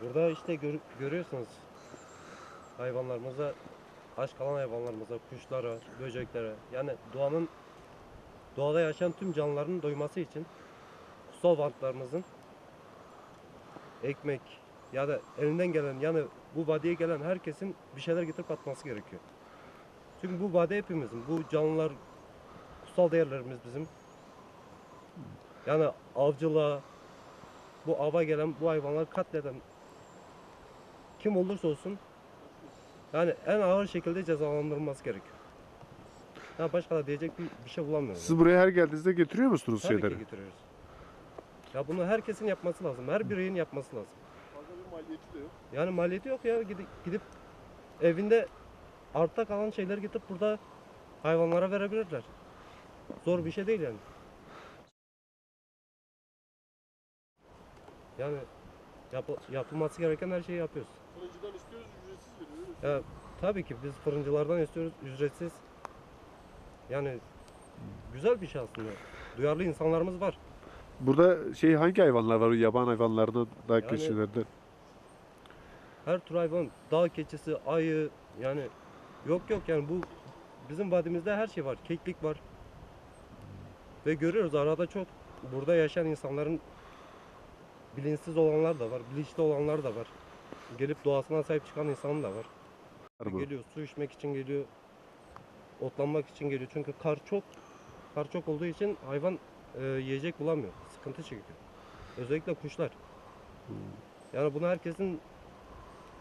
Burada işte görüyorsunuz hayvanlarımıza, aç kalan hayvanlarımıza, kuşlara, böceklere, yani doğada yaşayan tüm canlıların doyması için kutsal varlıklarımızın ekmek ya da elinden gelen, yani bu vadiye gelen herkesin bir şeyler getirip atması gerekiyor. Çünkü bu vadi hepimizin, bu canlılar kutsal değerlerimiz bizim. Yani avcılığa, bu ava gelen bu hayvanları katleden kim olursa olsun yani en ağır şekilde cezalandırılması gerekiyor. Ya başka da diyecek bir şey bulamıyorum. Siz buraya her geldiğinizde getiriyor musunuz Tabii şeyleri? ki getiriyoruz. Ya bunu herkesin yapması lazım. Her bireyin yapması lazım. Fazla bir maliyeti de yok. Yani maliyeti yok ya. Gidip evinde artta kalan şeyleri getirip burada hayvanlara verebilirler. Zor bir şey değil yani. Yani yapılması gereken her şeyi yapıyoruz. Fırıncıdan istiyoruz, ücretsiz veriyoruz. Ya tabii ki biz fırıncılardan istiyoruz ücretsiz. Yani güzel bir şey aslında. Duyarlı insanlarımız var. Burada hangi hayvanlar var? Yaban hayvanlarından, dağ Yani- keçilerinden. Her tür hayvan, dağ keçisi, ayı, yani yok yani bu bizim vadimizde her şey var. Keklik var. Ve görüyoruz arada çok burada yaşayan insanların bilinçsiz olanlar da var, bilinçli olanlar da var. Gelip doğasına sahip çıkan insan da var. Var mı? Geliyor, su içmek için geliyor, otlanmak için geliyor. Çünkü kar çok olduğu için hayvan yiyecek bulamıyor, sıkıntı çekiyor. Özellikle kuşlar. Yani bunu herkesin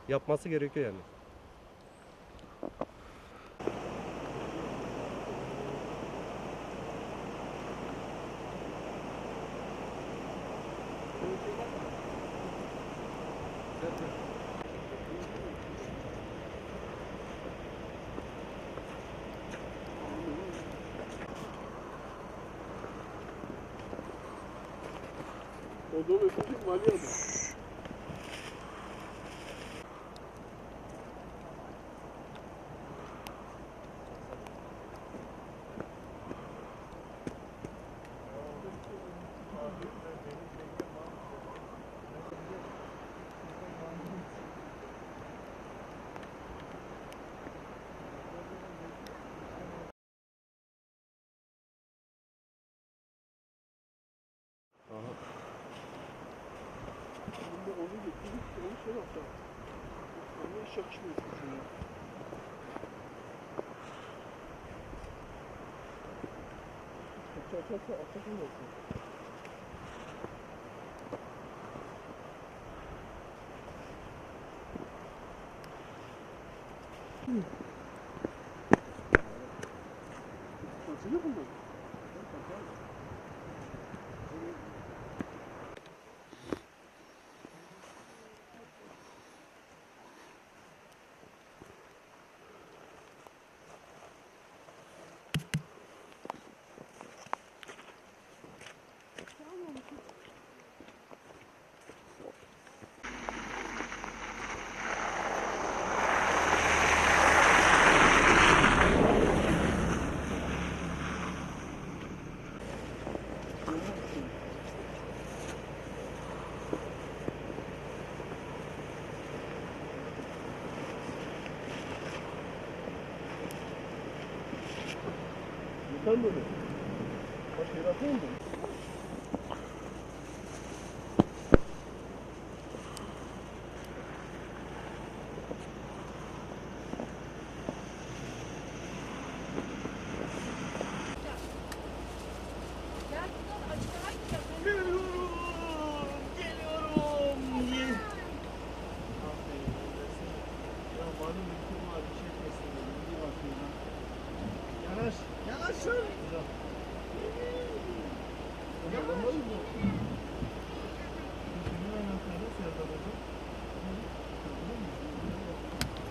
yapması gerekiyor yani. O da öteki mali adı. Şimdi onu getirdik, onu şey yaptı. Ona hiç yakışmıyor şimdi. Çarçarsa atsak mı olsun? Açılıyor bunlar. atayım böyle. Başka yere atayım mı? Yanaş. Yanaş. Yanaş.